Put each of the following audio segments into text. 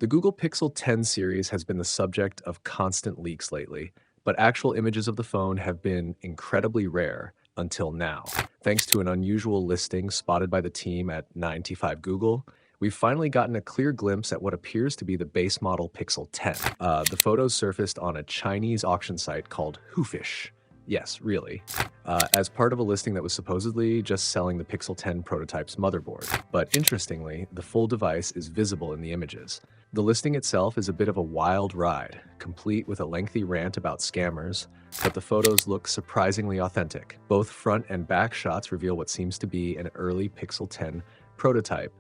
The Google Pixel 10 series has been the subject of constant leaks lately, but actual images of the phone have been incredibly rare until now. Thanks to an unusual listing spotted by the team at 9to5 Google, we've finally gotten a clear glimpse at what appears to be the base model Pixel 10. The photos surfaced on a Chinese auction site called Hoofish. Yes, really. As part of a listing that was supposedly just selling the Pixel 10 prototype's motherboard. But interestingly, the full device is visible in the images. The listing itself is a bit of a wild ride, complete with a lengthy rant about scammers, but the photos look surprisingly authentic. Both front and back shots reveal what seems to be an early Pixel 10 prototype,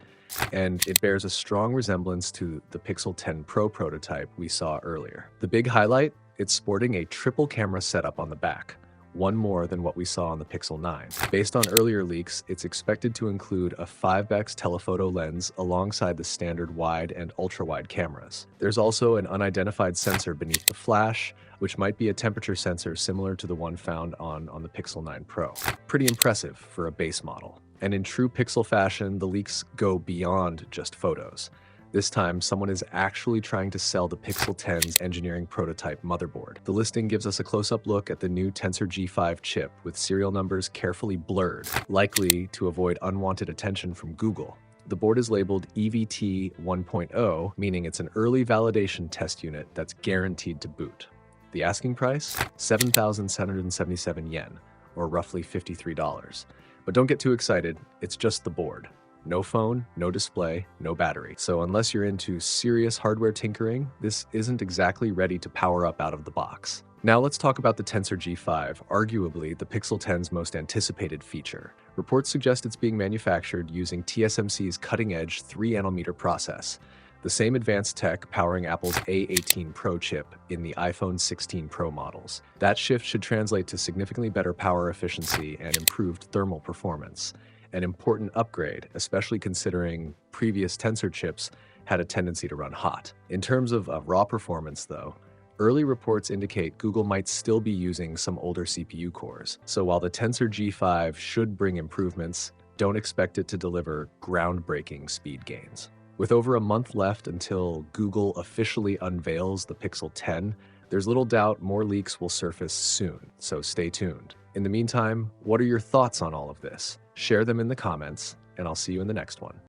and it bears a strong resemblance to the Pixel 10 Pro prototype we saw earlier. The big highlight? It's sporting a triple camera setup on the back, one more than what we saw on the Pixel 9. Based on earlier leaks, it's expected to include a 5x telephoto lens alongside the standard wide and ultra-wide cameras. There's also an unidentified sensor beneath the flash, which might be a temperature sensor similar to the one found on the Pixel 9 Pro. Pretty impressive for a base model. And in true Pixel fashion, the leaks go beyond just photos. This time, someone is actually trying to sell the Pixel 10's engineering prototype motherboard. The listing gives us a close-up look at the new Tensor G5 chip with serial numbers carefully blurred, likely to avoid unwanted attention from Google. The board is labeled EVT 1.0, meaning it's an early validation test unit that's guaranteed to boot. The asking price? 7,777 yen, or roughly $53. But don't get too excited, it's just the board. No phone, no display, no battery. So unless you're into serious hardware tinkering, this isn't exactly ready to power up out of the box. Now let's talk about the Tensor G5, arguably the Pixel 10's most anticipated feature. Reports suggest it's being manufactured using TSMC's cutting-edge 3nm process, the same advanced tech powering Apple's A18 Pro chip in the iPhone 16 Pro models. That shift should translate to significantly better power efficiency and improved thermal performance. An important upgrade, especially considering previous Tensor chips had a tendency to run hot. In terms of raw performance though, early reports indicate Google might still be using some older CPU cores. So while the Tensor G5 should bring improvements, don't expect it to deliver groundbreaking speed gains. With over a month left until Google officially unveils the Pixel 10, there's little doubt more leaks will surface soon, so stay tuned. In the meantime, what are your thoughts on all of this? Share them in the comments, and I'll see you in the next one.